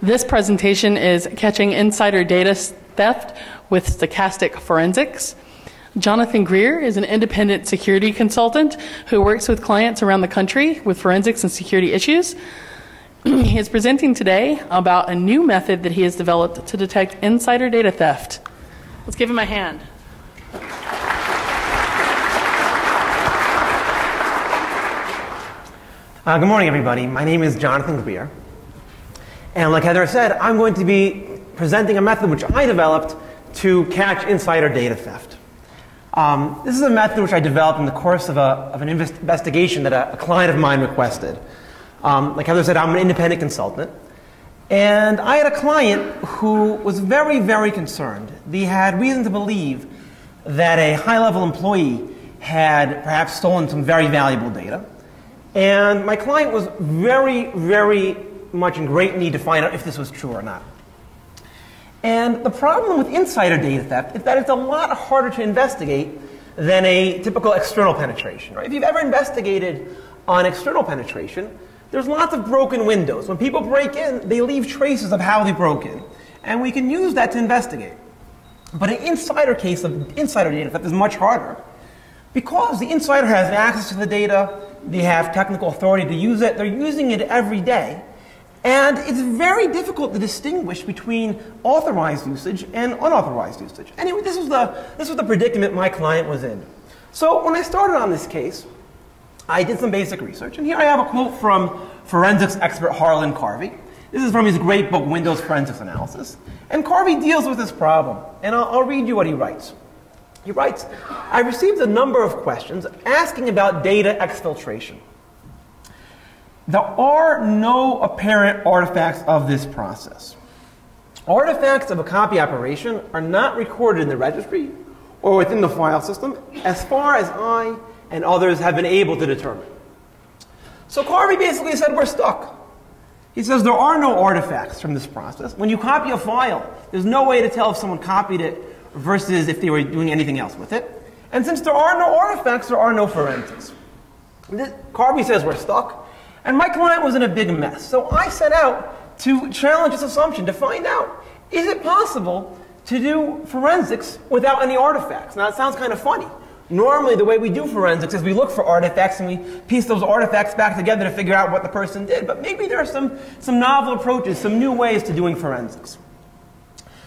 This presentation is Catching Insider Data Theft with Stochastic Forensics. Jonathan Grier is an independent security consultant who works with clients around the country with forensics and security issues. He is presenting today about a new method that he has developed to detect insider data theft. Let's give him a hand. Good morning, everybody. My name is Jonathan Grier. And like Heather said, I'm going to be presenting a method which I developed to catch insider data theft. This is a method which I developed in the course of an investigation that a client of mine requested. Like Heather said, I'm an independent consultant. And I had a client who was very, very concerned. He had reason to believe that a high-level employee had perhaps stolen some very valuable data. And my client was very, very much in great need to find out if this was true or not. And the problem with insider data theft is that it's a lot harder to investigate than a typical external penetration. Right? If you've ever investigated on external penetration, there's lots of broken windows. When people break in, they leave traces of how they broke in. And we can use that to investigate. But an insider case of insider data theft is much harder. Because the insider has access to the data, they have technical authority to use it, they're using it every day. And it's very difficult to distinguish between authorized usage and unauthorized usage. Anyway, this was the predicament my client was in. So when I started on this case, I did some basic research. And here I have a quote from forensics expert Harlan Carvey. This is from his great book, Windows Forensics Analysis. And Carvey deals with this problem. And I'll read you what he writes. He writes, I received a number of questions asking about data exfiltration. There are no apparent artifacts of this process. Artifacts of a copy operation are not recorded in the registry or within the file system as far as I and others have been able to determine. So Carvey basically said we're stuck. He says there are no artifacts from this process. When you copy a file, there's no way to tell if someone copied it versus if they were doing anything else with it. And since there are no artifacts, there are no forensics. Carvey says we're stuck. And my client was in a big mess. So I set out to challenge this assumption, to find out, is it possible to do forensics without any artifacts? Now, it sounds kind of funny. Normally, the way we do forensics is we look for artifacts and we piece those artifacts back together to figure out what the person did. But maybe there are some novel approaches, some new ways to doing forensics.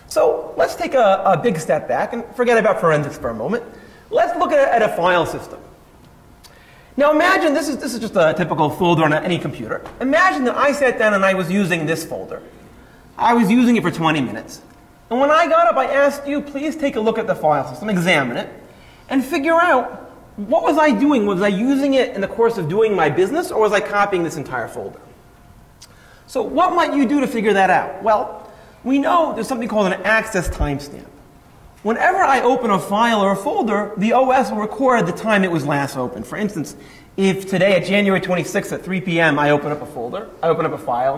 So let's take a big step back and forget about forensics for a moment. Let's look at a file system. Now imagine, this is just a typical folder on any computer. Imagine that I sat down and I was using this folder. I was using it for 20 minutes. And when I got up, I asked you, please take a look at the file system, examine it, and figure out, what was I doing? Was I using it in the course of doing my business, or was I copying this entire folder? So what might you do to figure that out? Well, we know there's something called an access timestamp. Whenever I open a file or a folder, the OS will record the time it was last opened. For instance, if today at January 26th at 3 p.m. I open up a file,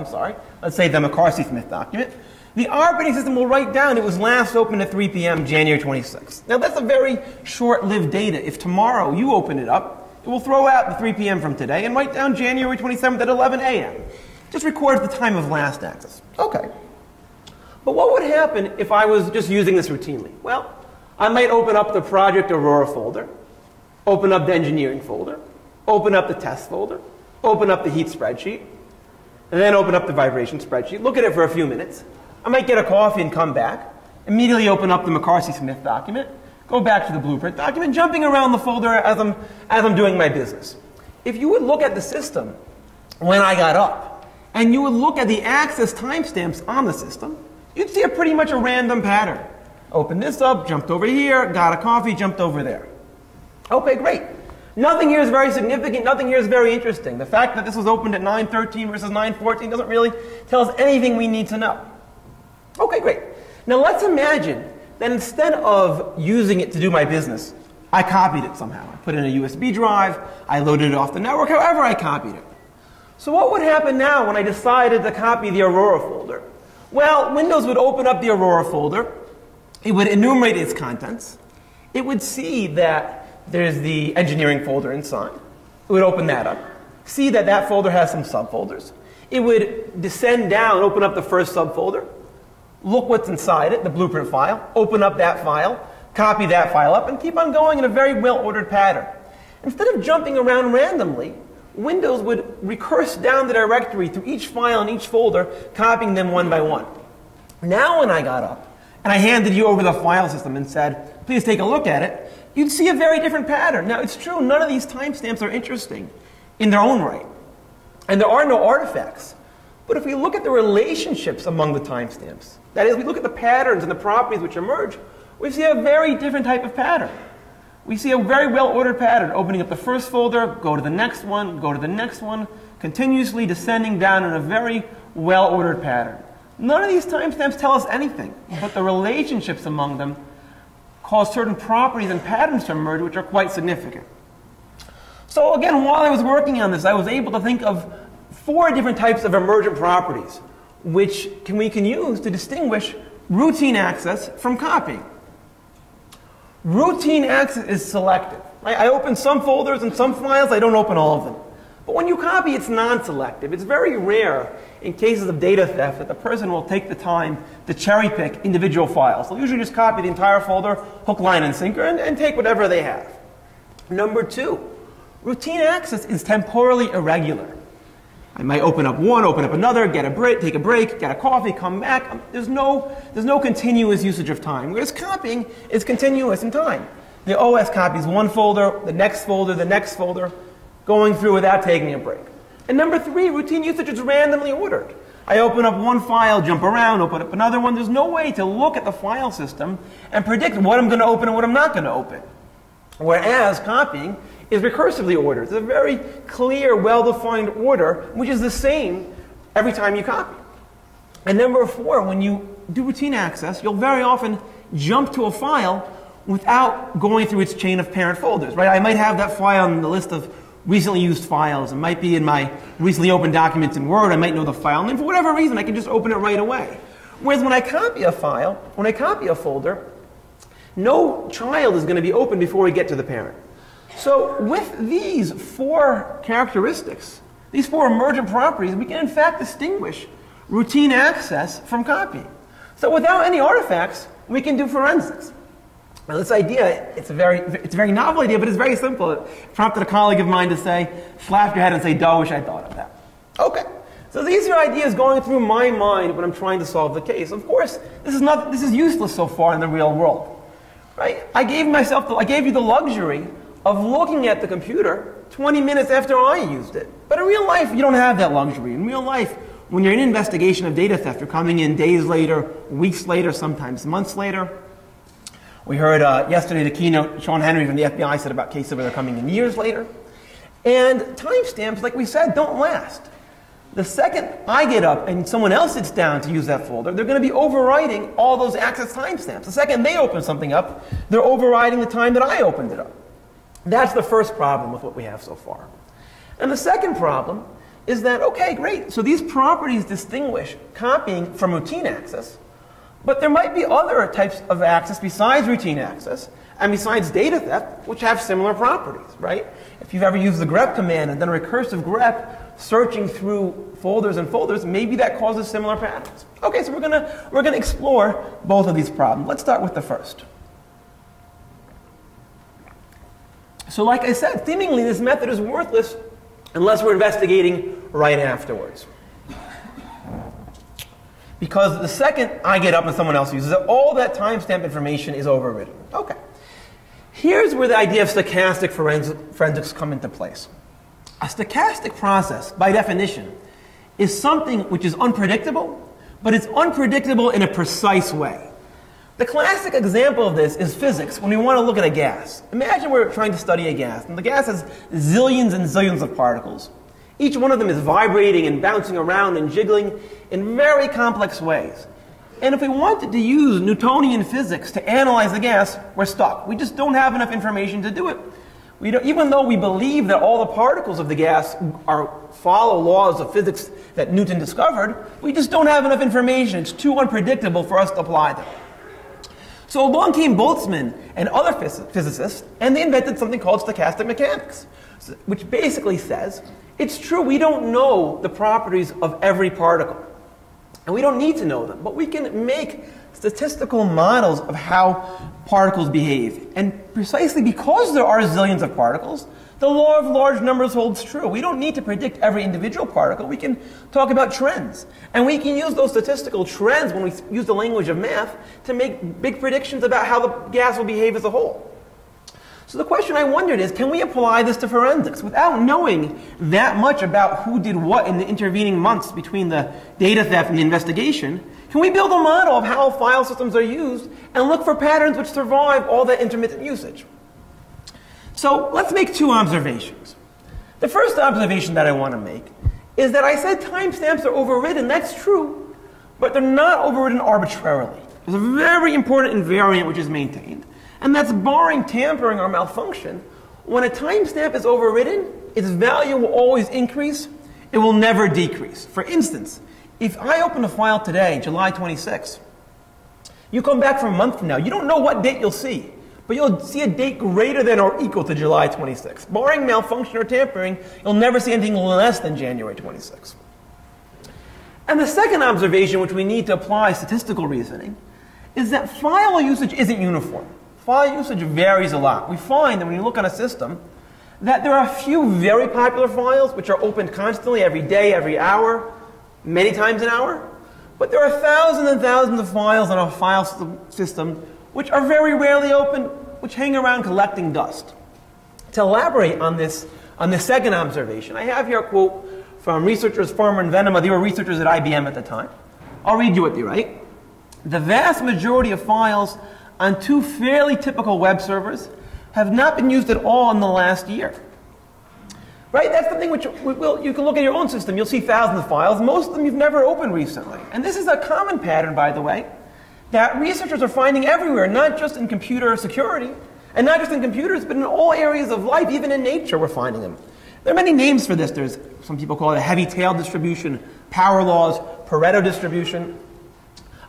let's say the McCarthy-Smith document, the operating system will write down it was last opened at 3 p.m. January 26th. Now that's a very short-lived data. If tomorrow you open it up, it will throw out the 3 p.m. from today and write down January 27th at 11 a.m. Just records the time of last access. Okay. But what would happen if I was just using this routinely? Well, I might open up the Project Aurora folder, open up the engineering folder, open up the test folder, open up the heat spreadsheet, and then open up the vibration spreadsheet, look at it for a few minutes. I might get a coffee and come back, immediately open up the McCarthy-Smith document, go back to the blueprint document, jumping around the folder as I'm doing my business. If you would look at the system when I got up, and you would look at the access timestamps on the system, you'd see pretty much a random pattern. Open this up, jumped over here, got a coffee, jumped over there. Okay, great. Nothing here is very significant, nothing here is very interesting. The fact that this was opened at 9:13 versus 9:14 doesn't really tell us anything we need to know. Okay, great. Now let's imagine that instead of using it to do my business, I copied it somehow. I put it in a USB drive, I loaded it off the network, however I copied it. So what would happen now when I decided to copy the Aurora folder? Well, Windows would open up the Aurora folder. It would enumerate its contents. It would see that there's the engineering folder inside. It would open that up, see that that folder has some subfolders. It would descend down, open up the first subfolder, look what's inside it, the blueprint file, open up that file, copy that file up, and keep on going in a very well-ordered pattern. Instead of jumping around randomly, Windows would recurse down the directory through each file and each folder, copying them one by one. Now when I got up, and I handed you over the file system and said, please take a look at it, you'd see a very different pattern. Now, it's true, none of these timestamps are interesting in their own right. And there are no artifacts. But if we look at the relationships among the timestamps, that is, we look at the patterns and the properties which emerge, we see a very different type of pattern. We see a very well-ordered pattern, opening up the first folder, go to the next one, go to the next one, continuously descending down in a very well-ordered pattern. None of these timestamps tell us anything, but the relationships among them cause certain properties and patterns to emerge which are quite significant. So again, while I was working on this, I was able to think of 4 different types of emergent properties which we can use to distinguish routine access from copying. Routine access is selective. Right? I open some folders and some files, I don't open all of them. But when you copy, it's non-selective. It's very rare in cases of data theft that the person will take the time to cherry pick individual files. They'll usually just copy the entire folder, hook, line, and sinker, and take whatever they have. Number 2, routine access is temporally irregular. I might open up one, open up another, get a break, take a break, get a coffee, come back. There's no continuous usage of time. Whereas copying is continuous in time. The OS copies one folder, the next folder, going through without taking a break. And number 3, routine usage is randomly ordered. I open up one file, jump around, open up another one. There's no way to look at the file system and predict what I'm going to open and what I'm not going to open. Whereas copying is recursively ordered. It's a very clear, well-defined order, which is the same every time you copy. And number 4, when you do routine access, you'll very often jump to a file without going through its chain of parent folders. Right? I might have that file on the list of recently used files. It might be in my recently opened documents in Word. I might know the file name. For whatever reason, I can just open it right away. Whereas when I copy a file, when I copy a folder, no child is going to be opened before we get to the parent. So with these 4 characteristics, these 4 emergent properties, we can in fact distinguish routine access from copying. So without any artifacts, we can do forensics. Now this idea, it's a very novel idea, but it's very simple. It prompted a colleague of mine to say, slap your head and say, duh, wish I thought of that. Okay. So these are ideas going through my mind when I'm trying to solve the case. Of course, this is useless so far in the real world. Right? I gave you the luxury of looking at the computer 20 minutes after I used it. But in real life, you don't have that luxury. In real life, when you're in an investigation of data theft, you're coming in days later, weeks later, sometimes months later. We heard yesterday the keynote Sean Henry from the FBI said about cases where they're coming in years later. And timestamps, like we said, don't last. The second I get up and someone else sits down to use that folder, they're going to be overwriting all those access timestamps. The second they open something up, they're overriding the time that I opened it up. That's the first problem with what we have so far. And the second problem is that, okay, great, so these properties distinguish copying from routine access, but there might be other types of access besides routine access and besides data theft which have similar properties, right? If you've ever used the grep command and done a recursive grep searching through folders and folders, maybe that causes similar patterns. Okay, so we're gonna explore both of these problems. Let's start with the first. So like I said, seemingly this method is worthless unless we're investigating right afterwards. Because the second I get up and someone else uses it, all that timestamp information is overridden. Okay. Here's where the idea of stochastic forensics come into place. A stochastic process, by definition, is something which is unpredictable, but it's unpredictable in a precise way. The classic example of this is physics when we want to look at a gas. Imagine we're trying to study a gas, and the gas has zillions and zillions of particles. Each one of them is vibrating and bouncing around and jiggling in very complex ways. And if we wanted to use Newtonian physics to analyze the gas, we're stuck. We just don't have enough information to do it. Even though we believe that all the particles of the gas follow laws of physics that Newton discovered, we just don't have enough information. It's too unpredictable for us to apply them. So along came Boltzmann and other physicists, and they invented something called stochastic mechanics, which basically says, it's true, we don't know the properties of every particle. And we don't need to know them, but we can make statistical models of how particles behave. And precisely because there are zillions of particles, the law of large numbers holds true. We don't need to predict every individual particle. We can talk about trends. And we can use those statistical trends when we use the language of math to make big predictions about how the gas will behave as a whole. So the question I wondered is, can we apply this to forensics without knowing that much about who did what in the intervening months between the data theft and the investigation? Can we build a model of how file systems are used and look for patterns which survive all that intermittent usage? So let's make two observations. The first observation that I want to make is that I said timestamps are overridden. That's true, but they're not overridden arbitrarily. There's a very important invariant which is maintained, and that's barring tampering or malfunction. When a timestamp is overridden, its value will always increase. It will never decrease. For instance, if I open a file today, July 26, you come back from a month from now, you don't know what date you'll see, but you'll see a date greater than or equal to July 26. Barring malfunction or tampering, you'll never see anything less than January 26. And the second observation, which we need to apply statistical reasoning, is that file usage isn't uniform. File usage varies a lot. We find that when you look on a system, that there are a few very popular files which are opened constantly every day, every hour, many times an hour. But there are thousands and thousands of files on a file system which are very rarely opened, which hang around collecting dust. To elaborate on this second observation, I have here a quote from researchers Farmer and Venema. They were researchers at IBM at the time. I'll read you what they write. The vast majority of files on two fairly typical web servers have not been used at all in the last year. Right? That's something which you can look at your own system. You'll see thousands of files. Most of them you've never opened recently. And this is a common pattern, by the way, that researchers are finding everywhere, not just in computer security, and not just in computers, but in all areas of life, even in nature we're finding them. There are many names for this. There's, some people call it a heavy tail distribution, power laws, Pareto distribution.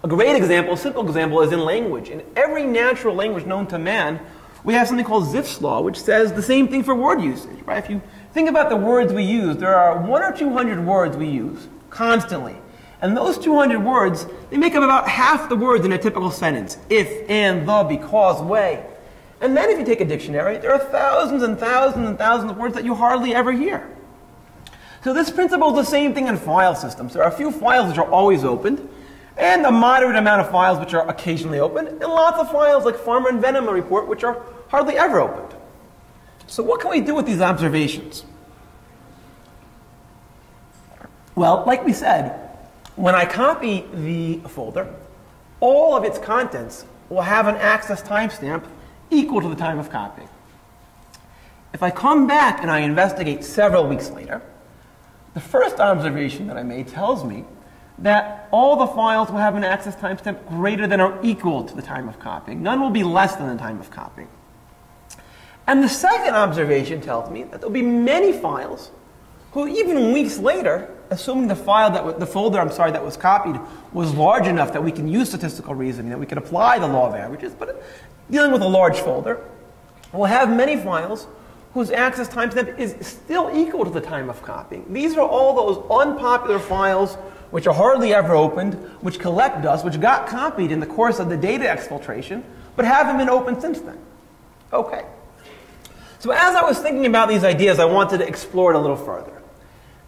A great example, a simple example, is in language. In every natural language known to man, we have something called Zipf's law, which says the same thing for word usage. Right? If you think about the words we use, there are 100 or 200 words we use constantly. And those 200 words, they make up about half the words in a typical sentence. If, and, the, because, way. And then if you take a dictionary, there are thousands and thousands and thousands of words that you hardly ever hear. So this principle is the same thing in file systems. There are a few files which are always opened, and a moderate amount of files which are occasionally opened, and lots of files like Farmer and Venema report which are hardly ever opened. So what can we do with these observations? Well, like we said, when I copy the folder, all of its contents will have an access timestamp equal to the time of copying. If I come back and I investigate several weeks later, the first observation that I made tells me that all the files will have an access timestamp greater than or equal to the time of copying. None will be less than the time of copying. And the second observation tells me that there will be many files who, even weeks later, assuming the folder that was copied was large enough that we can use statistical reasoning, that we can apply the law of averages, but dealing with a large folder, we'll have many files whose access timestamp is still equal to the time of copying. These are all those unpopular files which are hardly ever opened, which collect dust, which got copied in the course of the data exfiltration, but haven't been opened since then. Okay. So as I was thinking about these ideas, I wanted to explore it a little further.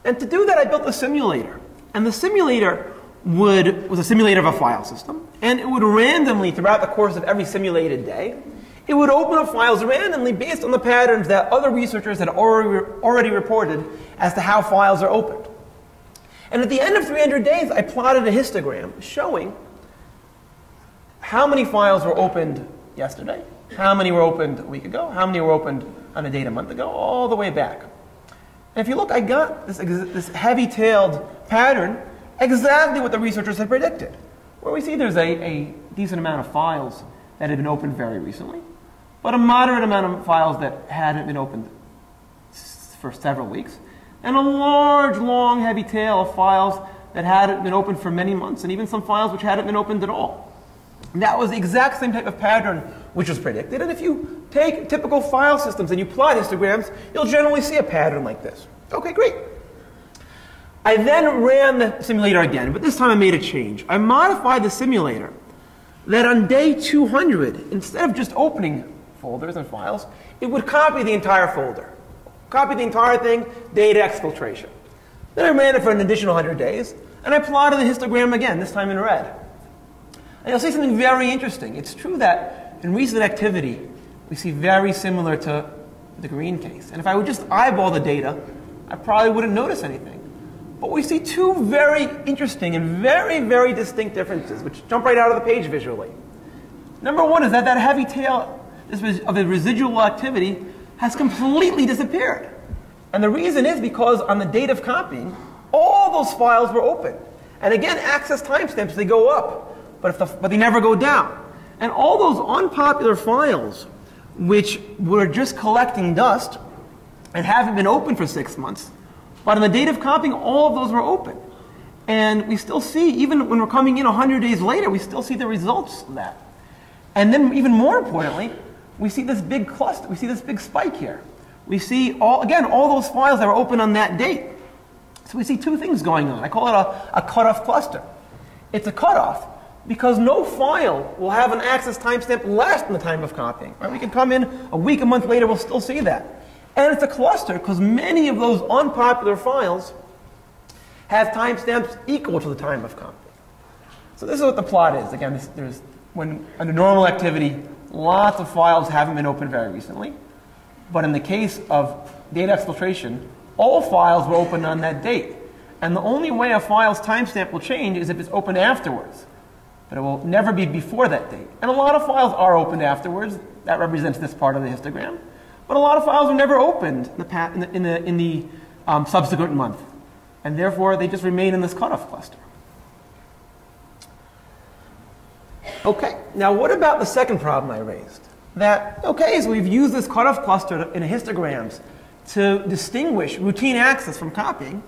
And to do that, I built a simulator. And the simulator was a simulator of a file system, and it would randomly, throughout the course of every simulated day, it would open up files randomly based on the patterns that other researchers had already reported as to how files are opened. And at the end of 300 days, I plotted a histogram showing how many files were opened yesterday, how many were opened a week ago, how many were opened on a date a month ago, all the way back. And if you look, I got this heavy-tailed pattern, exactly what the researchers had predicted, where we see there's a decent amount of files that had been opened very recently, but a moderate amount of files that hadn't been opened for several weeks, and a large, long, heavy tail of files that hadn't been opened for many months, and even some files which hadn't been opened at all. And that was the exact same type of pattern which was predicted. And if you take typical file systems and you plot histograms, you'll generally see a pattern like this. Okay, great. I then ran the simulator again, but this time I made a change. I modified the simulator that on day 200, instead of just opening folders and files, it would copy the entire folder. Copy the entire thing, data exfiltration. Then I ran it for an additional 100 days, and I plotted the histogram again, this time in red. And you'll see something very interesting. It's true that in recent activity, we see very similar to the green case. And if I would just eyeball the data, I probably wouldn't notice anything. But we see two very interesting and very, very distinct differences, which jump right out of the page visually. Number one is that that heavy tail of the residual activity has completely disappeared. And the reason is because on the date of copying, all those files were open. And again, access timestamps, they go up, but they never go down. And all those unpopular files, which were just collecting dust and haven't been open for 6 months, but on the date of copying, all of those were open. And we still see, even when we're coming in 100 days later, we still see the results of that. And then even more importantly, we see this big cluster, we see this big spike here. We see, all those files that were open on that date. So we see two things going on. I call it a cutoff cluster. It's a cutoff because no file will have an access timestamp less than the time of copying. Right? We can come in a week, a month later, we'll still see that. And it's a cluster because many of those unpopular files have timestamps equal to the time of copy. So this is what the plot is. Again, when under normal activity, lots of files haven't been opened very recently. But in the case of data exfiltration, all files were opened on that date. And the only way a file's timestamp will change is if it's opened afterwards. But it will never be before that date. And a lot of files are opened afterwards. That represents this part of the histogram. But a lot of files are never opened in the subsequent month. And therefore, they just remain in this cutoff cluster. Okay, now what about the second problem I raised? That, okay, so we've used this cutoff cluster in histograms to distinguish routine access from copying,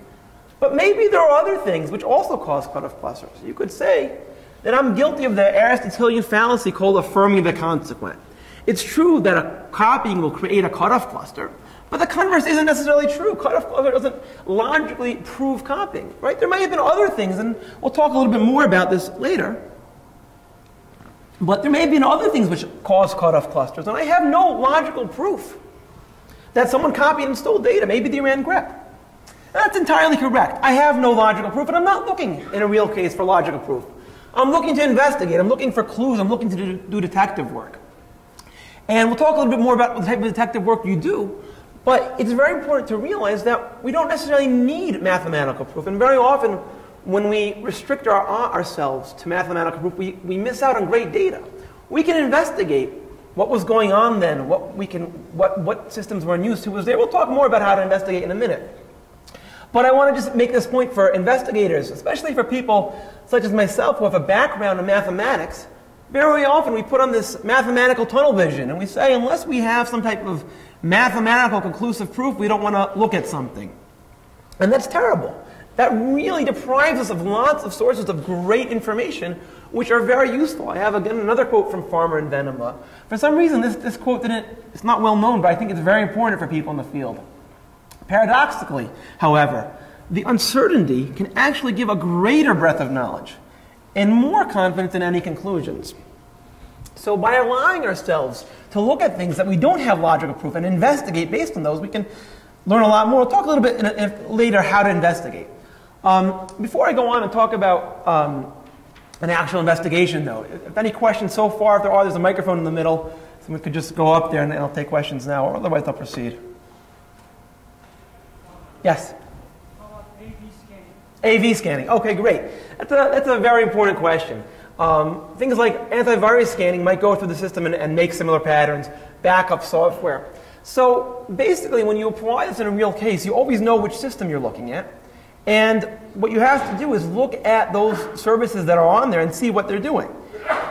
but maybe there are other things which also cause cutoff clusters. You could say that I'm guilty of the Aristotelian fallacy called affirming the consequent. It's true that a copying will create a cutoff cluster, but the converse isn't necessarily true. Cutoff cluster doesn't logically prove copying, right? There may have been other things, and we'll talk a little bit more about this later. But there may have been other things which cause cutoff clusters, and I have no logical proof that someone copied and stole data. Maybe they ran grep. That's entirely correct. I have no logical proof, and I'm not looking in a real case for logical proof. I'm looking to investigate. I'm looking for clues. I'm looking to do detective work. And we'll talk a little bit more about what type of detective work you do, but it's very important to realize that we don't necessarily need mathematical proof, and very often when we restrict ourselves to mathematical proof, we miss out on great data. We can investigate what was going on then, what systems were in use, who was there. We'll talk more about how to investigate in a minute. But I want to just make this point for investigators, especially for people such as myself who have a background in mathematics. Very often we put on this mathematical tunnel vision and we say, unless we have some type of mathematical conclusive proof, we don't want to look at something. And that's terrible. That really deprives us of lots of sources of great information, which are very useful. I have, again, another quote from Farmer and Venema. For some reason, this quote it's not well known, but I think it's very important for people in the field. Paradoxically, however, the uncertainty can actually give a greater breadth of knowledge and more confidence in any conclusions. So by allowing ourselves to look at things that we don't have logical proof and investigate based on those, we can learn a lot more. We'll talk a little bit later how to investigate. Before I go on and talk about an actual investigation, though, if any questions so far, if there are, there's a microphone in the middle. Someone could just go up there and I'll take questions now, or otherwise I'll proceed. Yes? AV scanning. Okay, great. That's a very important question. Things like antivirus scanning might go through the system and make similar patterns, backup software. So basically, when you apply this in a real case, you always know which system you're looking at. And what you have to do is look at those services that are on there and see what they're doing.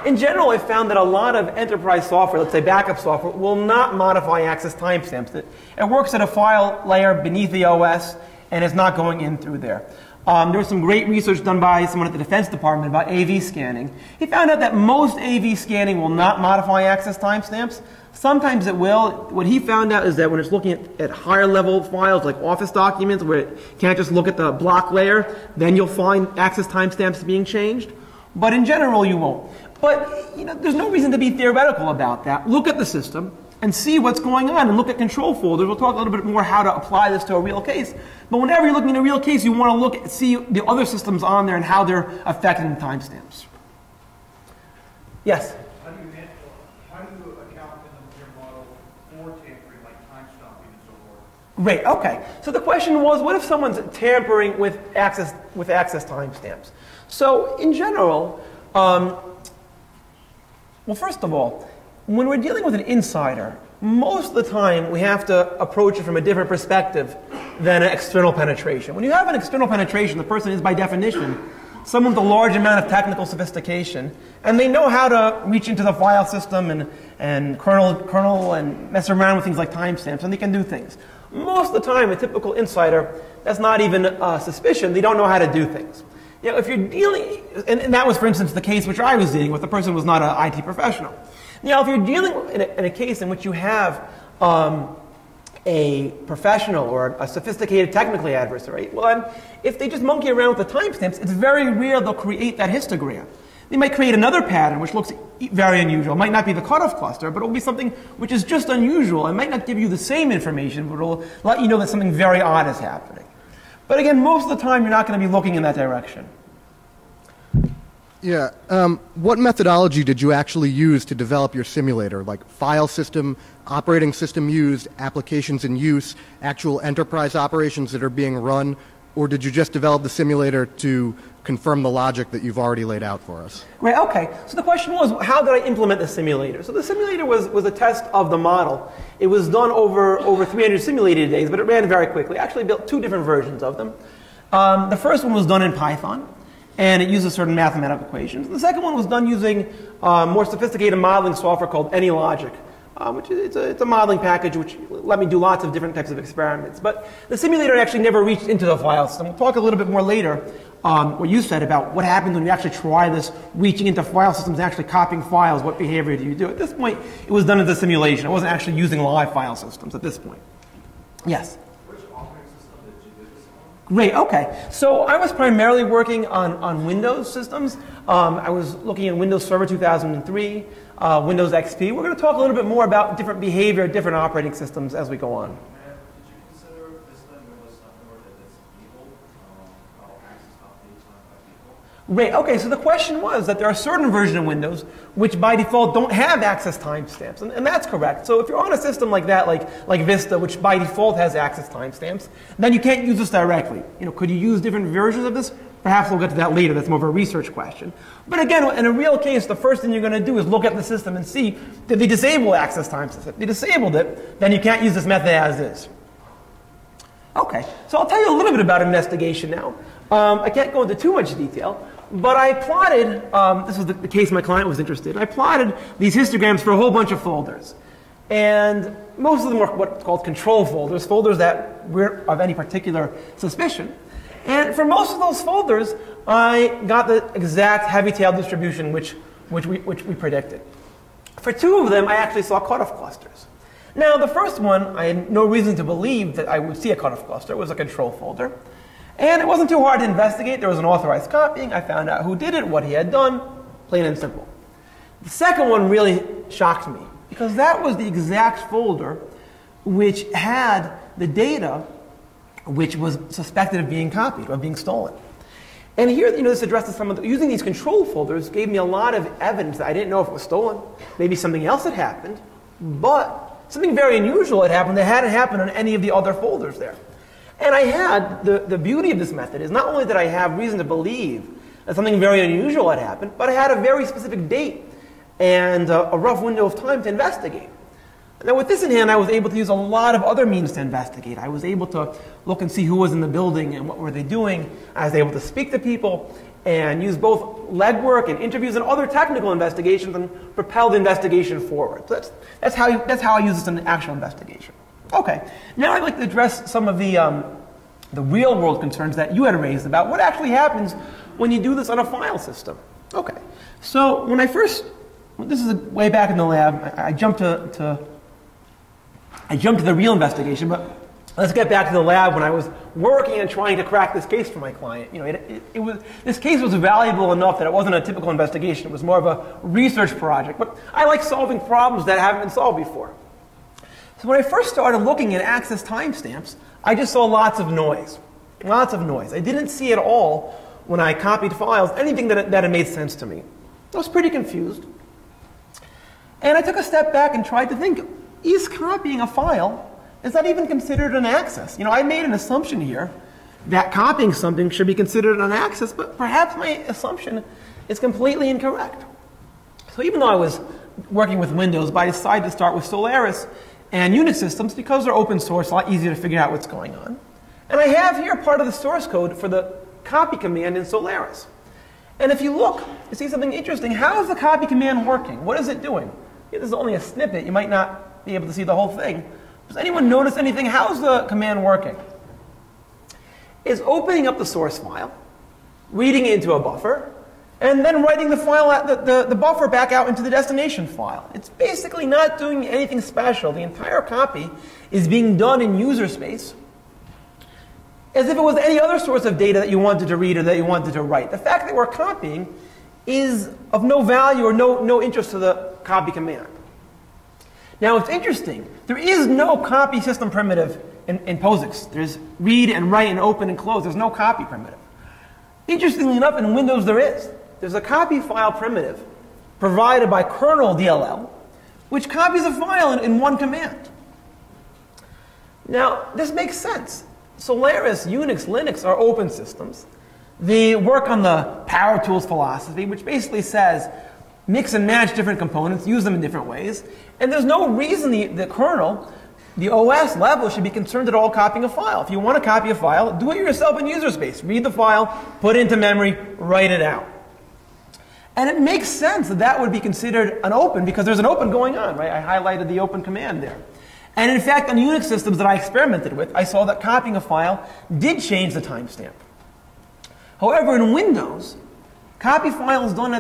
In general, I've found that a lot of enterprise software, let's say backup software, will not modify access timestamps. It works at a file layer beneath the OS, and it's not going in through there. There was some great research done by someone at the Defense Department about AV scanning. He found out that most AV scanning will not modify access timestamps. Sometimes it will. What he found out is that when it's looking at higher level files like Office documents where it can't just look at the block layer, then you'll find access timestamps being changed. But in general, you won't. But there's no reason to be theoretical about that. Look at the system and see what's going on and look at control folders. We'll talk a little bit more how to apply this to a real case. But whenever you're looking at a real case, you want to see the other systems on there and how they're affecting the timestamps. Yes? How do you account in your model for tampering, like time stopping and so forth? Great, okay. So the question was, what if someone's tampering with access timestamps? So in general, well, first of all, when we're dealing with an insider, most of the time we have to approach it from a different perspective than an external penetration. When you have an external penetration, the person is by definition someone with a large amount of technical sophistication, and they know how to reach into the file system and kernel and mess around with things like timestamps, and they can do things. Most of the time, a typical insider, that's not even a suspicion, they don't know how to do things. If you're dealing, and that was, for instance, the case which I was dealing with, the person was not an IT professional. Now, if you're dealing in a case in which you have a professional or a sophisticated technically adversary, well, then, if they just monkey around with the timestamps, it's very rare they'll create that histogram. They might create another pattern which looks very unusual. It might not be the cutoff cluster, but it will be something which is just unusual. It might not give you the same information, but it will let you know that something very odd is happening. But again, most of the time, you're not going to be looking in that direction. Yeah. What methodology did you actually use to develop your simulator? Like file system, operating system used, applications in use, actual enterprise operations that are being run? Or did you just develop the simulator to confirm the logic that you've already laid out for us? Right, okay. So the question was, how did I implement the simulator? So the simulator was a test of the model. It was done over 300 simulated days, but it ran very quickly. I actually built two different versions of them. The first one was done in Python, and it uses certain mathematical equations. The second one was done using more sophisticated modeling software called AnyLogic, which is it's a modeling package which let me do lots of different types of experiments. But the simulator actually never reached into the file system. We'll talk a little bit more later what you said about what happens when you actually try this, reaching into file systems and actually copying files. What behavior do you do? At this point, it was done as a simulation. It wasn't actually using live file systems at this point. Yes? Great, okay. So I was primarily working on Windows systems. I was looking at Windows Server 2003, Windows XP. We're going to talk a little bit more about different behavior, different operating systems as we go on. Did you consider Vista and Windows software that is equal, how access updates on by default? Great, okay, so the question was that there are certain versions of Windows which by default don't have access timestamps, and that's correct. So if you're on a system like that, like Vista, which by default has access timestamps, then you can't use this directly. Could you use different versions of this? Perhaps we'll get to that later. That's more of a research question. But again, in a real case, the first thing you're going to do is look at the system and see, did they disable access timestamps? If they disabled it, then you can't use this method as is. Okay, so I'll tell you a little bit about investigation now. I can't go into too much detail, but I plotted, this was the case my client was interested in, I plotted these histograms for a whole bunch of folders. And most of them were what's called control folders, folders that were of any particular suspicion. And for most of those folders, I got the exact heavy tail distribution which we predicted. For two of them, I actually saw cutoff clusters. Now, the first one, I had no reason to believe that I would see a cutoff cluster. It was a control folder. And it wasn't too hard to investigate. There was an authorized copying. I found out who did it, what he had done, plain and simple. The second one really shocked me, because that was the exact folder which had the data which was suspected of being copied or being stolen. And here, this addresses some of using these control folders gave me a lot of evidence that I didn't know if it was stolen. Maybe something else had happened, but something very unusual had happened that hadn't happened on any of the other folders there. And I had, the beauty of this method is not only did I have reason to believe that something very unusual had happened, but I had a very specific date and a rough window of time to investigate. Now with this in hand, I was able to use a lot of other means to investigate. I was able to look and see who was in the building and what were they doing. I was able to speak to people and use both legwork and interviews and other technical investigations and propel the investigation forward. So that's how I use this in the actual investigation. Okay, now I'd like to address some of the the real world concerns that you had raised about what actually happens when you do this on a file system. Okay, so when I first, this is way back in the lab, I jumped to the real investigation, but let's get back to the lab when I was working and trying to crack this case for my client. You know, this case was valuable enough that it wasn't a typical investigation. It was more of a research project. But I like solving problems that haven't been solved before. So when I first started looking at access timestamps, I just saw lots of noise. Lots of noise. I didn't see at all when I copied files anything that had made sense to me. I was pretty confused. And I took a step back and tried to think, is copying a file, is that even considered an access? You know, I made an assumption here that copying something should be considered an access, but perhaps my assumption is completely incorrect. So even though I was working with Windows, but I decided to start with Solaris and Unix systems because they're open source, a lot easier to figure out what's going on. And I have here part of the source code for the copy command in Solaris. And if you look, you see something interesting. How is the copy command working? What is it doing? This is only a snippet. You might not be able to see the whole thing. Does anyone notice anything? How's the command working? It's opening up the source file, reading it into a buffer, and then writing the file, the buffer back out into the destination file. It's basically not doing anything special. The entire copy is being done in user space as if it was any other source of data that you wanted to read or that you wanted to write. The fact that we're copying is of no value or no interest to the copy command. Now, it's interesting. There is no copy system primitive in POSIX. There's read and write and open and close. There's no copy primitive. Interestingly enough, in Windows there is. There's a copy file primitive provided by kernel DLL, which copies a file in one command. Now, this makes sense. Solaris, Unix, Linux are open systems. They work on the power tools philosophy, which basically says mix and match different components, use them in different ways. And there's no reason the kernel, the OS level, should be concerned at all copying a file. If you want to copy a file, do it yourself in user space. Read the file, put it into memory, write it out. And it makes sense that that would be considered an open because there's an open going on, right? I highlighted the open command there. And in fact, on Unix systems that I experimented with, I saw that copying a file did change the timestamp. However, in Windows, copy file is done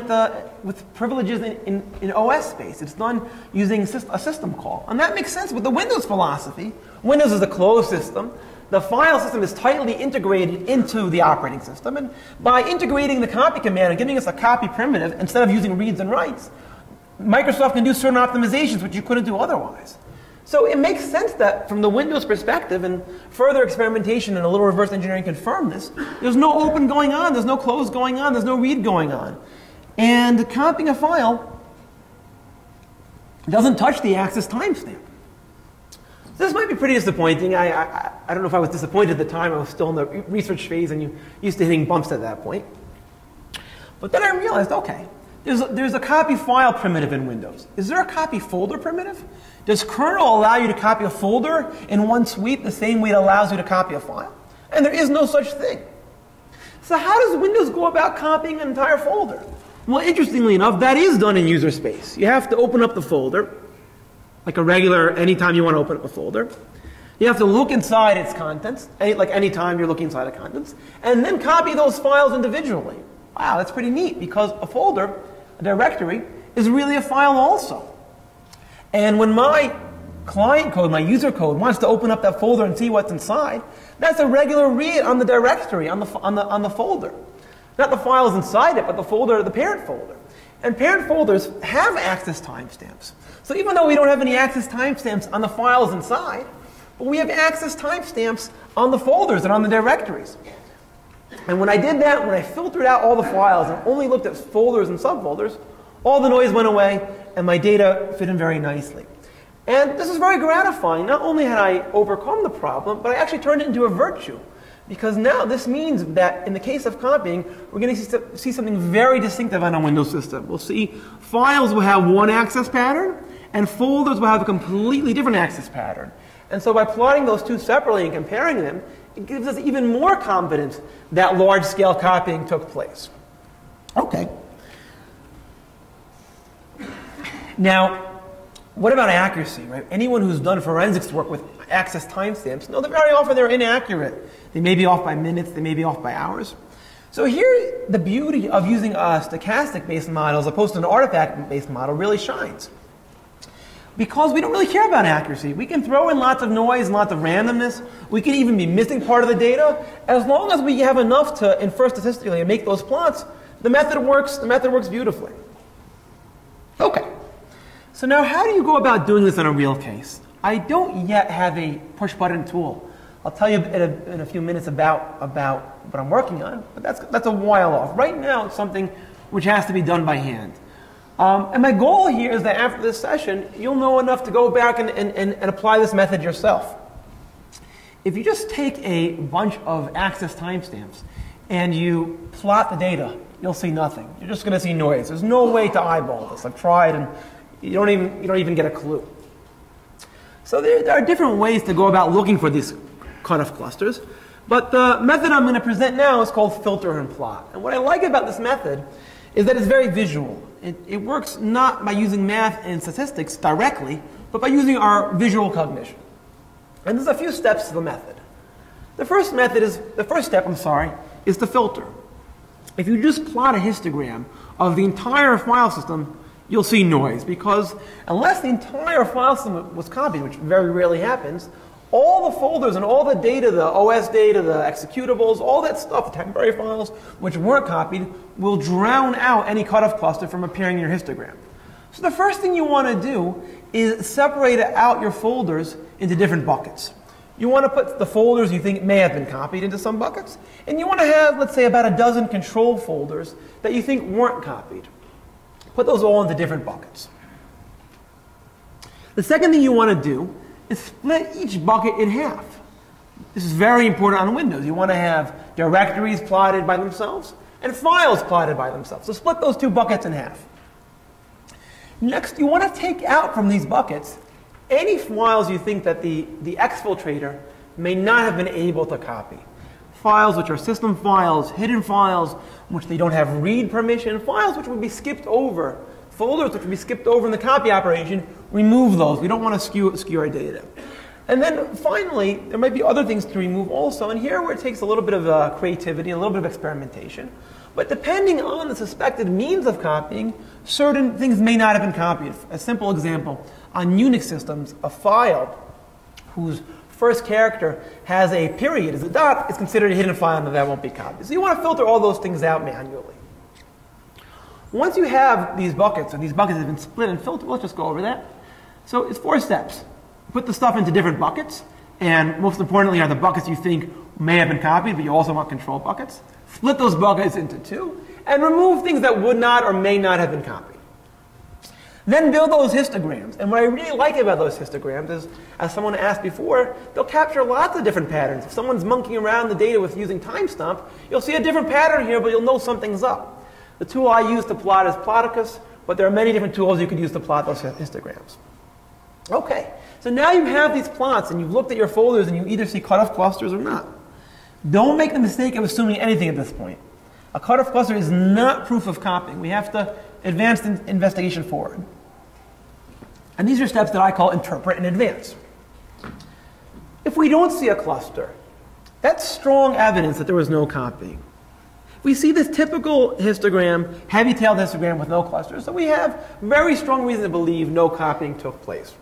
with privileges in OS space. It's done using a system call. And that makes sense with the Windows philosophy. Windows is a closed system. The file system is tightly integrated into the operating system. And by integrating the copy command and giving us a copy primitive instead of using reads and writes, Microsoft can do certain optimizations which you couldn't do otherwise. So it makes sense that from the Windows perspective, and further experimentation and a little reverse engineering confirmed this, there's no open going on, there's no close going on, there's no read going on. And copying a file doesn't touch the access timestamp. This might be pretty disappointing. I don't know if I was disappointed at the time. I was still in the research phase and you used to hitting bumps at that point. But then I realized, okay, there's a copy file primitive in Windows. Is there a copy folder primitive? Does kernel allow you to copy a folder in one sweep the same way it allows you to copy a file? And there is no such thing. So how does Windows go about copying an entire folder? Well, interestingly enough, that is done in user space. You have to open up the folder, like a regular, anytime you want to open up a folder. You have to look inside its contents, like anytime you're looking inside the contents, and then copy those files individually. Wow, that's pretty neat, because a folder, a directory, is really a file also. And when my client code, my user code, wants to open up that folder and see what's inside, that's a regular read on the directory, on the folder. Not the files inside it, but the folder, the parent folder. And parent folders have access timestamps. So even though we don't have any access timestamps on the files inside, but we have access timestamps on the folders and on the directories. And when I did that, when I filtered out all the files and only looked at folders and subfolders, all the noise went away and my data fit in very nicely. And this is very gratifying. Not only had I overcome the problem, but I actually turned it into a virtue. Because now this means that in the case of copying, we're going to see something very distinctive on a Windows system. We'll see files will have one access pattern, and folders will have a completely different access pattern. And so by plotting those two separately and comparing them, it gives us even more confidence that large-scale copying took place. Okay. Now, what about accuracy, right? Anyone who's done forensics work with access timestamps. No, very often they're inaccurate. They may be off by minutes, they may be off by hours. So here, the beauty of using a stochastic-based model as opposed to an artifact-based model really shines. Because we don't really care about accuracy. We can throw in lots of noise and lots of randomness. We can even be missing part of the data. As long as we have enough to infer statistically and make those plots, the method works beautifully. Okay. So now how do you go about doing this in a real case? I don't yet have a push-button tool. I'll tell you in a few minutes about what I'm working on, but that's a while off. Right now, it's something which has to be done by hand. And my goal here is that after this session, you'll know enough to go back and apply this method yourself. If you just take a bunch of access timestamps and you plot the data, you'll see nothing. You're just going to see noise. There's no way to eyeball this. I've tried, and you don't even get a clue. So there are different ways to go about looking for these cutoff clusters. But the method I'm going to present now is called filter and plot. And what I like about this method is that it's very visual. It works not by using math and statistics directly, but by using our visual cognition. And there's a few steps to the method. The first step is to filter. If you just plot a histogram of the entire file system, you'll see noise, because unless the entire file system was copied, which very rarely happens, all the folders and all the data, the OS data, the executables, all that stuff, the temporary files, which weren't copied, will drown out any cutoff cluster from appearing in your histogram. So the first thing you want to do is separate out your folders into different buckets. You want to put the folders you think may have been copied into some buckets, and you want to have, let's say, about a dozen control folders that you think weren't copied. Put those all into different buckets. The second thing you want to do is split each bucket in half. This is very important on Windows. You want to have directories plotted by themselves and files plotted by themselves. So split those two buckets in half. Next, you want to take out from these buckets any files you think that the exfiltrator may not have been able to copy. Files which are system files, hidden files which they don't have read permission, files which would be skipped over, folders which would be skipped over in the copy operation, remove those. We don't want to skew our data. And then finally, there might be other things to remove also, and here where it takes a little bit of creativity, a little bit of experimentation. But depending on the suspected means of copying, certain things may not have been copied. A simple example, on Unix systems, a file whose first character has a period as a dot is considered a hidden file, and that won't be copied. So you want to filter all those things out manually. Once you have these buckets, and these buckets have been split and filtered, let's just go over that. So it's 4 steps. Put the stuff into different buckets, and most importantly are the buckets you think may have been copied, but you also want control buckets. Split those buckets into 2, and remove things that would not or may not have been copied. Then build those histograms. And what I really like about those histograms is, as someone asked before, they'll capture lots of different patterns. If someone's monkeying around the data with using timestamp, you'll see a different pattern here, but you'll know something's up. The tool I use to plot is Ploticus, but there are many different tools you could use to plot those histograms. Okay, so now you have these plots, and you've looked at your folders, and you either see cutoff clusters or not. Don't make the mistake of assuming anything at this point. A cutoff cluster is not proof of copying. We have to advance the investigation forward. And these are steps that I call interpret and advance. If we don't see a cluster, that's strong evidence that there was no copying. We see this typical histogram, heavy-tailed histogram with no clusters, so we have very strong reason to believe no copying took place.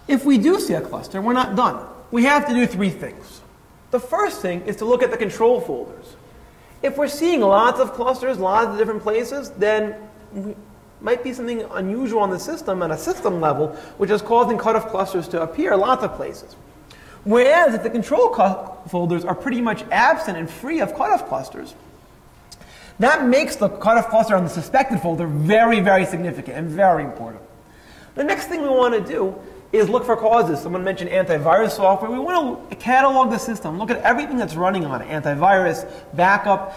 If we do see a cluster, we're not done. We have to do 3 things. The first thing is to look at the control folders. If we're seeing lots of clusters, lots of different places, then it might be something unusual on the system at a system level, which is causing cutoff clusters to appear lots of places. Whereas if the control folders are pretty much absent and free of cutoff clusters, that makes the cutoff cluster on the suspected folder very, very significant and very important. The next thing we want to do is look for causes. Someone mentioned antivirus software. We want to catalog the system, look at everything that's running on it, antivirus, backup.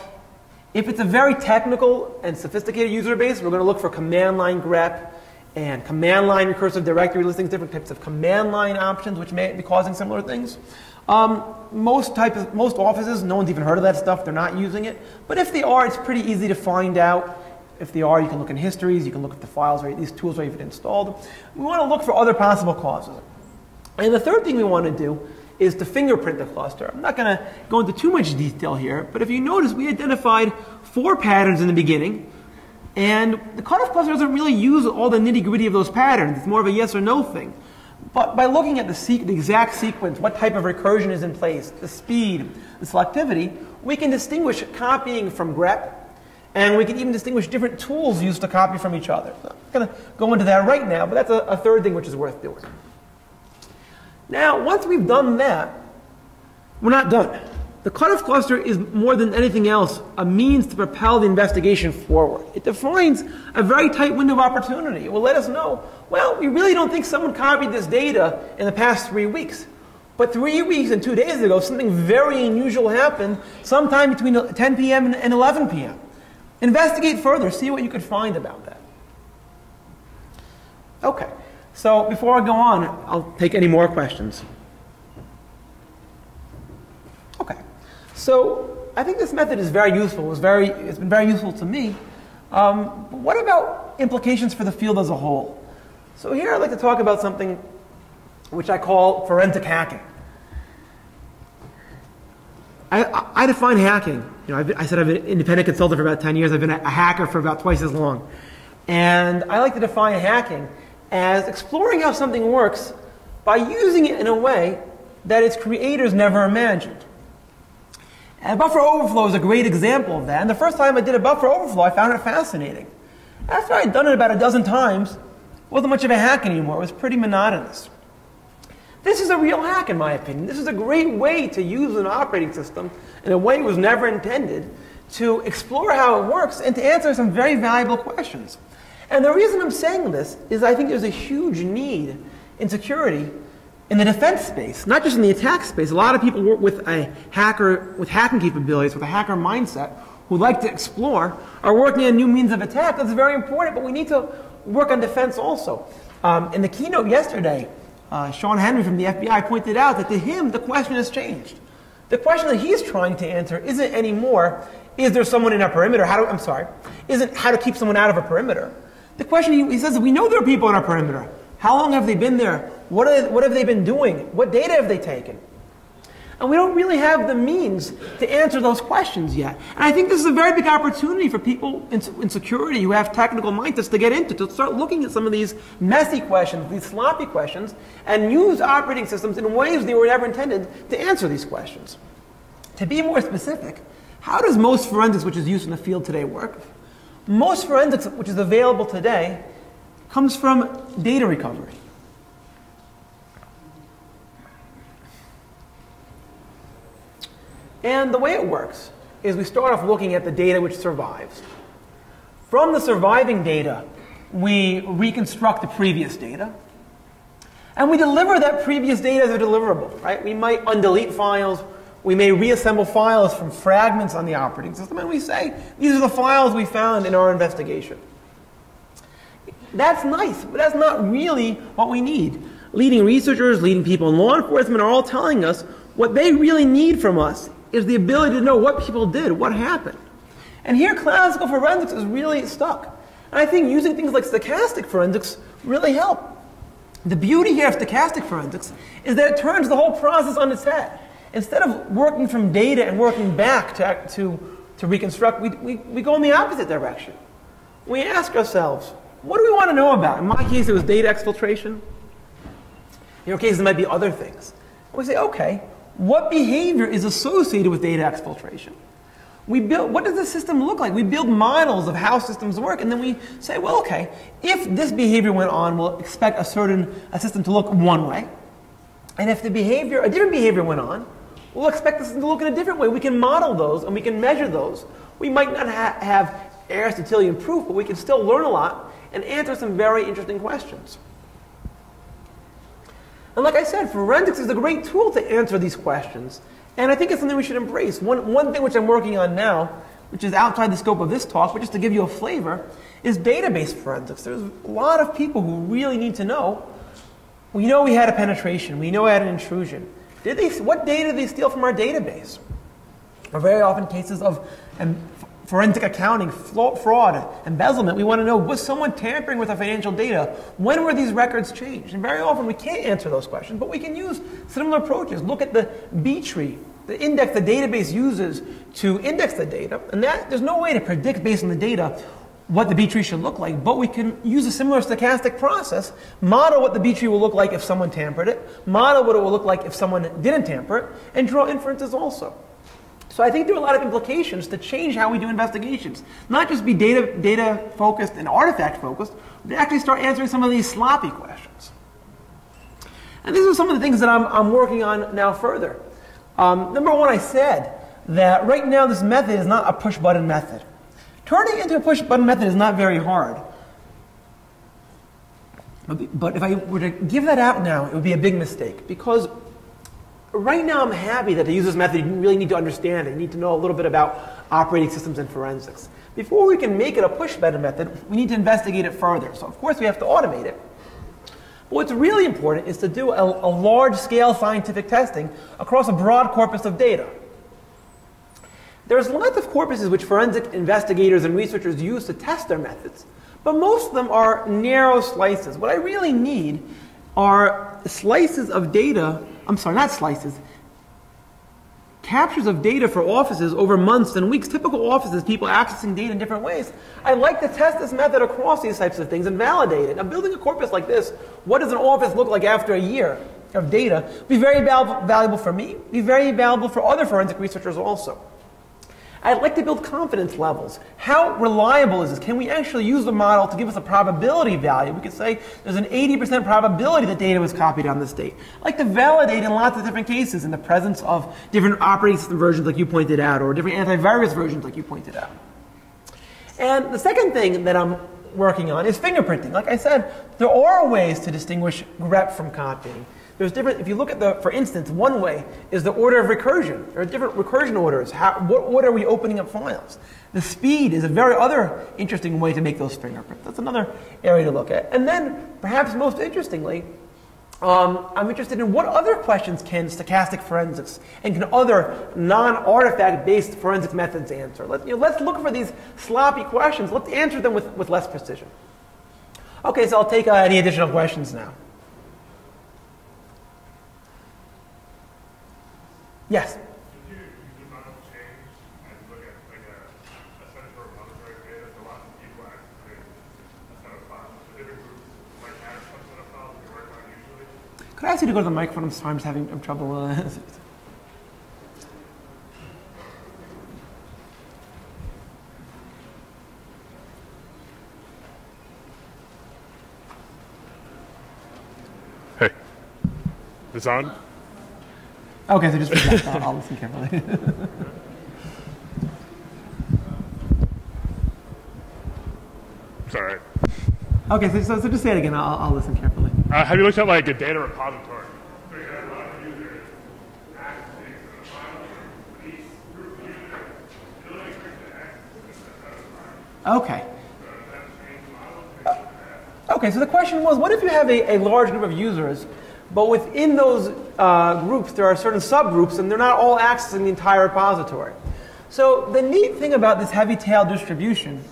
If it's a very technical and sophisticated user base, we're going to look for command line grep and command line recursive directory listings, different types of command line options which may be causing similar things. Most offices, no one's even heard of that stuff. They're not using it. But if they are, it's pretty easy to find out. If they are, you can look in histories, you can look at the files, these tools are even installed. We want to look for other possible causes. And the third thing we want to do is to fingerprint the cluster. I'm not going to go into too much detail here, but if you notice, we identified 4 patterns in the beginning, and the cutoff cluster doesn't really use all the nitty-gritty of those patterns. It's more of a yes or no thing. But by looking at the exact sequence, what type of recursion is in place, the speed, the selectivity, we can distinguish copying from grep, and we can even distinguish different tools used to copy from each other. So I'm not going to go into that right now, but that's a third thing which is worth doing. Now, once we've done that, we're not done. The cutoff cluster is more than anything else a means to propel the investigation forward. It defines a very tight window of opportunity. It will let us know, well, we really don't think someone copied this data in the past 3 weeks. But 3 weeks and 2 days ago, something very unusual happened sometime between 10 p.m. and 11 p.m. Investigate further, see what you could find about that. Okay, so before I go on, I'll take any more questions. Okay, so I think this method is very useful. It's been very useful to me. But what about implications for the field as a whole? So here I'd like to talk about something which I call forensic hacking. I define hacking. You know, I said I've been an independent consultant for about 10 years. I've been a hacker for about twice as long. And I like to define hacking as exploring how something works by using it in a way that its creators never imagined. And buffer overflow is a great example of that. And the first time I did a buffer overflow, I found it fascinating. After I'd done it about a dozen times, it wasn't much of a hack anymore. It was pretty monotonous. This is a real hack, in my opinion. This is a great way to use an operating system in a way it was never intended to explore how it works and to answer some very valuable questions. And the reason I'm saying this is I think there's a huge need in security in the defense space, not just in the attack space. A lot of people work with a hacker, with hacking capabilities, with a hacker mindset, who like to explore, are working on new means of attack. That's very important, but we need to work on defense also. In the keynote yesterday, Sean Henry from the FBI pointed out that to him, the question has changed. The question that he's trying to answer isn't anymore, is there someone in a perimeter? Isn't how to keep someone out of a perimeter. The question, he says, we know there are people in our perimeter. How long have they been there? What have they been doing? What data have they taken? And we don't really have the means to answer those questions yet. And I think this is a very big opportunity for people in security who have technical mindsets to get into, to start looking at some of these messy questions, these sloppy questions, and use operating systems in ways they were never intended to answer these questions. To be more specific, how does most forensics, which is used in the field today, work? Most forensics, which is available today, comes from data recovery. And the way it works is we start off looking at the data which survives. From the surviving data, we reconstruct the previous data. And we deliver that previous data as a deliverable, right? We might undelete files. We may reassemble files from fragments on the operating system. And we say, these are the files we found in our investigation. That's nice, but that's not really what we need. Leading researchers, leading people in law enforcement are all telling us what they really need from us is the ability to know what people did, what happened. And here classical forensics is really stuck. And I think using things like stochastic forensics really help. The beauty here of stochastic forensics is that it turns the whole process on its head. Instead of working from data and working back to reconstruct, we go in the opposite direction. We ask ourselves, what do we want to know about? In my case, it was data exfiltration. In your case, it might be other things. And we say, okay, what behavior is associated with data exfiltration? What does the system look like? We build models of how systems work, and then we say, well, okay, if this behavior went on, we'll expect a system to look one way. And if a different behavior went on, we'll expect the system to look in a different way. We can model those, and we can measure those. We might not have Aristotelian proof, but we can still learn a lot and answer some very interesting questions. And like I said, forensics is a great tool to answer these questions. And I think it's something we should embrace. One thing which I'm working on now, which is outside the scope of this talk, but just to give you a flavor, is database forensics. There's a lot of people who really need to know. We know we had a penetration. We know we had an intrusion. What data did they steal from our database? Are very often cases of forensic accounting, fraud, embezzlement. We want to know, was someone tampering with our financial data? When were these records changed? And very often we can't answer those questions, but we can use similar approaches. Look at the B tree, the index the database uses to index the data, and there's no way to predict based on the data what the B tree should look like, but we can use a similar stochastic process, model what the B tree will look like if someone tampered it, model what it will look like if someone didn't tamper it, and draw inferences also. So I think there are a lot of implications to change how we do investigations. Not just be data focused and artifact focused, but actually start answering some of these sloppy questions. And these are some of the things that I'm working on now further. Number one, I said that right now this method is not a push button method. Turning it into a push button method is not very hard. But if I were to give that out now, it would be a big mistake, because right now I'm happy that to use this method, you really need to understand it. You need to know a little bit about operating systems and forensics. Before we can make it a push button method, we need to investigate it further. So of course we have to automate it. But what's really important is to do a large-scale scientific testing across a broad corpus of data. There's lots of corpuses which forensic investigators and researchers use to test their methods, but most of them are narrow slices. What I really need are slices of data, not slices, captures of data for offices over months and weeks, typical offices, people accessing data in different ways. I like to test this method across these types of things and validate it. Now, building a corpus like this, what does an office look like after a year of data, be very valuable for me, be very valuable for other forensic researchers also. I'd like to build confidence levels. How reliable is this? Can we actually use the model to give us a probability value? We could say there's an 80% probability that data was copied on this date. I'd like to validate in lots of different cases in the presence of different operating system versions like you pointed out, or different antivirus versions like you pointed out. And the second thing that I'm working on is fingerprinting. Like I said, there are ways to distinguish grep from copying. There's different, if you look at for instance, one way is the order of recursion. There are different recursion orders. What order are we opening up files? The speed is a very other interesting way to make those fingerprints. That's another area to look at. And then, perhaps most interestingly, I'm interested in what other questions can stochastic forensics and can other non-artifact-based forensic methods answer. Let's look for these sloppy questions. Let's answer them with less precision. Okay, so I'll take any additional questions now. Yes? Could you use the model change and look at like a central repository of data? So lots of people accessing a set of files. So different groups might have some set of files they work on usually. Could I ask you to go to the microphone? I'm sorry, I'm just having trouble. Hey, is this on? Okay, so just project. I'll listen carefully. Sorry. Okay, so just say it again. I'll listen carefully. Have you looked at like a data repository? So you have a lot of users accessing the file for each group of users. It only increases the access to the set of files. Okay. So that change the model. Okay, so the question was, what if you have a large group of users, but within those groups there are certain subgroups and they're not all accessing the entire repository? So the neat thing about this heavy tail distribution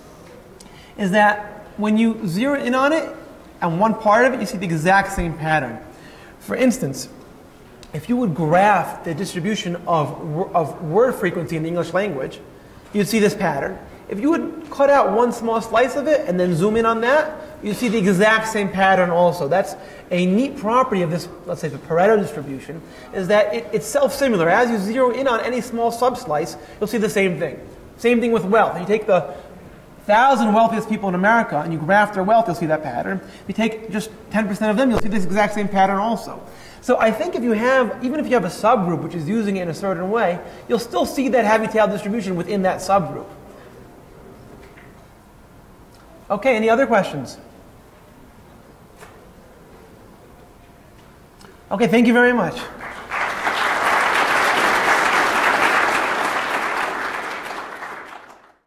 is that when you zero in on it, on one part of it, you see the exact same pattern. For instance, if you would graph the distribution of word frequency in the English language, you'd see this pattern. If you would cut out one small slice of it and then zoom in on that, you see the exact same pattern also. That's a neat property of this, let's say the Pareto distribution, is that it's self-similar. As you zero in on any small subslice, you'll see the same thing. Same thing with wealth. If you take the 1,000 wealthiest people in America and you graph their wealth, you'll see that pattern. If you take just 10% of them, you'll see this exact same pattern also. So I think if you have, even if you have a subgroup which is using it in a certain way, you'll still see that heavy tail distribution within that subgroup. Okay, any other questions? Okay, thank you very much.